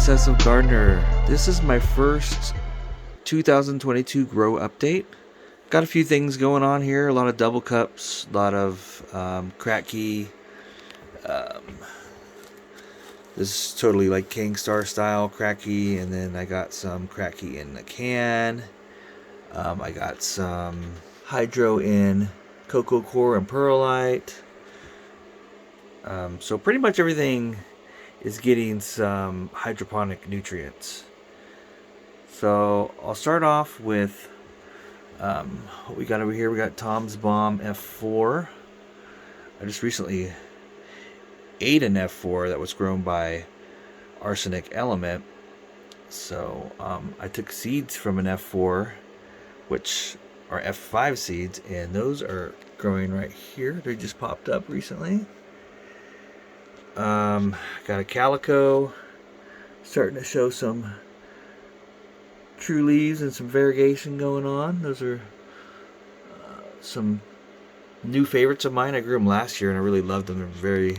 Obsessive Gardener. This is my first 2022 grow update. Got a few things going on here, a lot of double cups, a lot of cracky. This is totally like King Star style cracky, and then I got some cracky in the can. I got some hydro in cocoa core and perlite. So pretty much everything is getting some hydroponic nutrients. So I'll start off with what we got over here. We got Tom's Bomb F4. I just recently ate an F4 that was grown by Arsenic Element. So I took seeds from an F4, which are F5 seeds, and those are growing right here. They just popped up recently. Got a calico starting to show some true leaves and some variegation going on. Those are some new favorites of mine. I grew them last year and I really loved them. They're very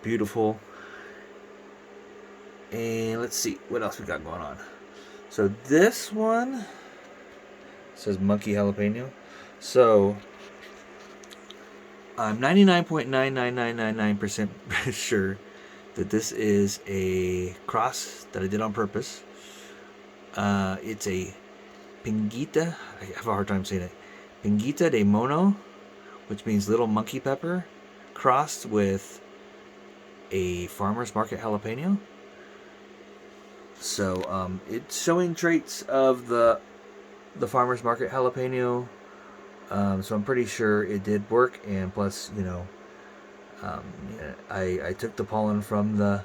beautiful. And let's see what else we got going on. So this one says monkey jalapeno. So I'm 99.99999% sure that this is a cross that I did on purpose. It's a Pinguita. I have a hard time saying it. Pinguita de Mono, which means little monkey pepper, crossed with a farmer's market jalapeno. So it's showing traits of the farmer's market jalapeno. So I'm pretty sure it did work, and plus, I took the pollen from the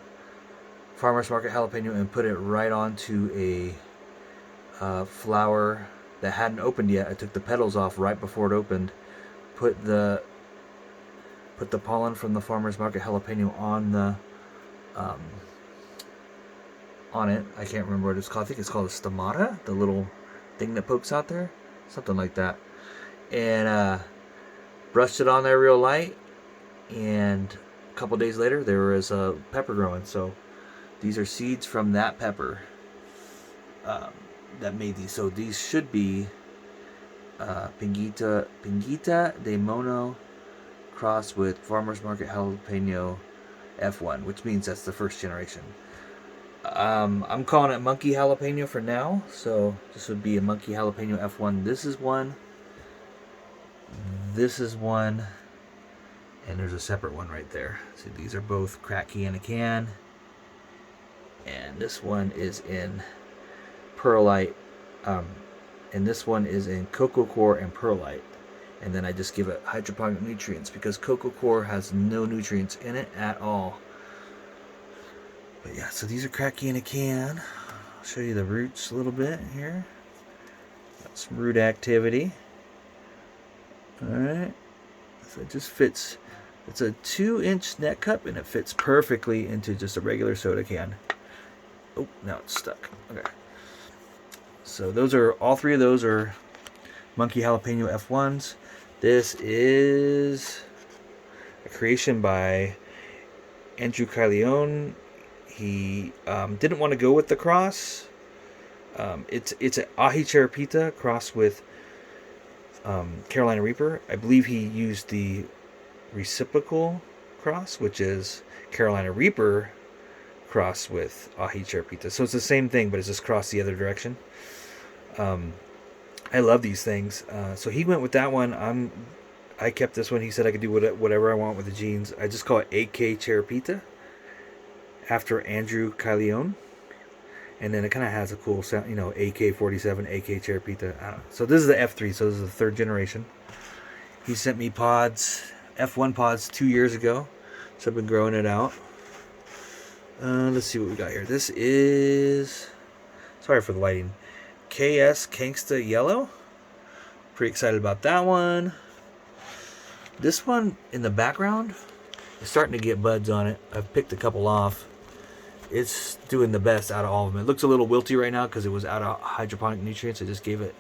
farmer's market jalapeno and put it right onto a flower that hadn't opened yet. I took the petals off right before it opened, put the pollen from the farmer's market jalapeno on it. I can't remember what it's called. I think it's called a stomata, the little thing that pokes out there, something like that. And brushed it on there real light, and a couple days later there was a pepper growing. So these are seeds from that pepper that made these. So these should be Pinguita de Mono crossed with farmer's market jalapeno F1, which means that's the first generation. I'm calling it monkey jalapeno for now, so this would be a monkey jalapeno F1. This is one, and there's a separate one right there. See, these are both cracky in a can, and this one is in perlite, and this one is in cocoa core and perlite. And then I just give it hydroponic nutrients because cocoa core has no nutrients in it at all. But yeah, so these are cracky in a can. I'll show you the roots a little bit here. Got some root activity. Alright, so it just fits. It's a 2-inch net cup and it fits perfectly into just a regular soda can. Oh, now it's stuck. Okay. So those are, all three of those are monkey jalapeno F1s. This is a creation by Andrew Kyleone. He didn't want to go with the cross. It's an Ahi Cherapita cross with Carolina Reaper. I believe he used the reciprocal cross, which is Carolina Reaper cross with Ahi Cherapita. So it's the same thing, but it's just crossed the other direction. I love these things. So he went with that one. I kept this one. He said I could do whatever I want with the genes. I just call it AK Cherapita after Andrew Kyleone. And then it kind of has a cool sound, AK-47, AK Cherapita. I don't know. So this is the F3, so this is the third generation. He sent me pods, F1 pods 2 years ago. So I've been growing it out. Let's see what we got here. This is, sorry for the lighting, KS Kangsta Yellow. Pretty excited about that one. This one in the background is starting to get buds on it. I've picked a couple off. It's doing the best out of all of them. It looks a little wilty right now because it was out of hydroponic nutrients. I just gave it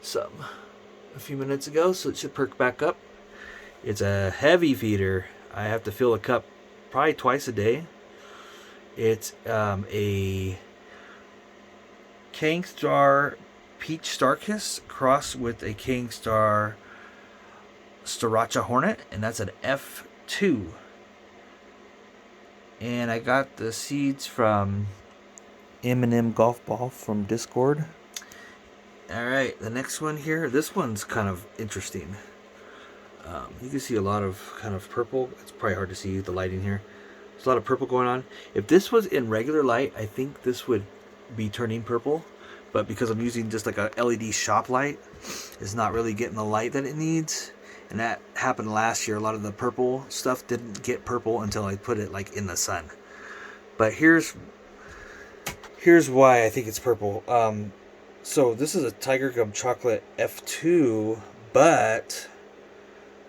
some a few minutes ago, so it should perk back up. It's a heavy feeder. I have to fill a cup probably twice a day. It's a King Star Peach Starkiss crossed with a King Star Sriracha Hornet, and that's an F2. And I got the seeds from M&M Golf Ball from Discord. Alright, the next one here, this one's kind of interesting. You can see a lot of kind of purple. It's probably hard to see the lighting here. There's a lot of purple going on. If this was in regular light, I think this would be turning purple. But because I'm using just like a LED shop light, it's not really getting the light that it needs. And that happened last year. A lot of the purple stuff didn't get purple until I put it like in the sun. But here's why I think it's purple. So this is a Tiger Gum Chocolate F2, but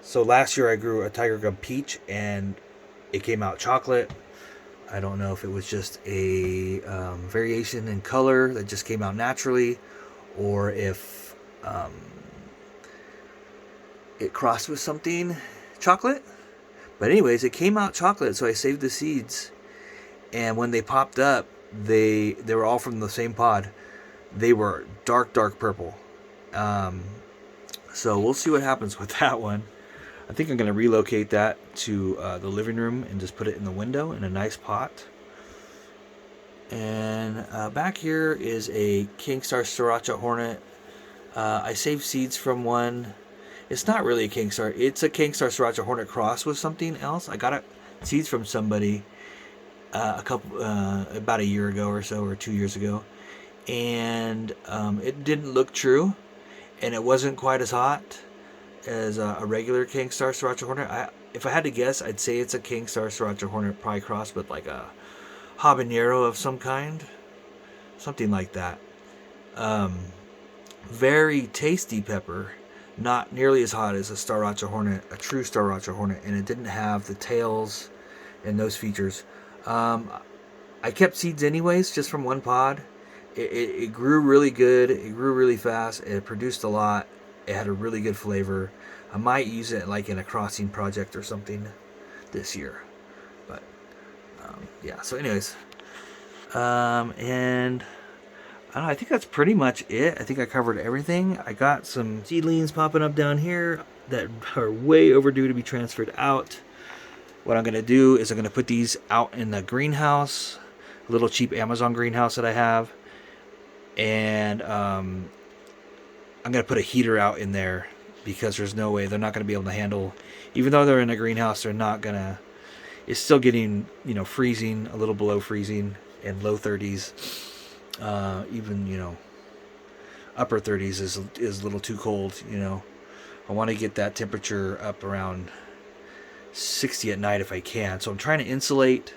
so last year I grew a Tiger Gum Peach and it came out chocolate. I don't know if it was just a variation in color that just came out naturally, or if it crossed with something chocolate. But anyways, it came out chocolate, so I saved the seeds. And when they popped up, they were all from the same pod. They were dark purple. So we'll see what happens with that one. I think I'm going to relocate that to the living room and just put it in the window in a nice pot. And back here is a King Star Sriracha Hornet. I saved seeds from one. It's not really a King Star. It's a King Star Sriracha Hornet cross with something else. I got seeds from somebody about a year ago or so, or 2 years ago. And it didn't look true. And it wasn't quite as hot as a regular King Star Sriracha Hornet. If I had to guess, I'd say it's a King Star Sriracha Hornet, probably crossed with like a habanero of some kind, something like that. Very tasty pepper, not nearly as hot as a Sriracha Hornet, a true Sriracha Hornet, and it didn't have the tails and those features. I kept seeds anyways, just from one pod. It grew really good. It grew really fast. It produced a lot. It had a really good flavor. I might use it like in a crossing project or something this year. But yeah. So anyways, and I don't know, I think that's pretty much it. I think I covered everything. I got some seedlings popping up down here that are way overdue to be transferred out. What I'm going to do is I'm going to put these out in the greenhouse, a little cheap Amazon greenhouse that I have. And I'm going to put a heater out in there because there's no way they're not going to be able to handle, even though they're in a greenhouse, they're not going to, it's still getting, freezing, a little below freezing and low 30s. Even, upper 30s is a little too cold, I want to get that temperature up around 60 at night if I can. So I'm trying to insulate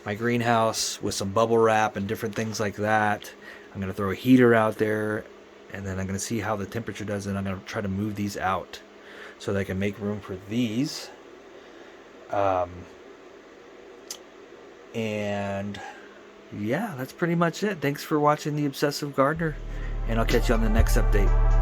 my greenhouse with some bubble wrap and different things like that. I'm going to throw a heater out there, and then I'm going to see how the temperature does, and I'm going to try to move these out so that I can make room for these. And yeah, that's pretty much it. Thanks for watching The Obsessive Gardener, and I'll catch you on the next update.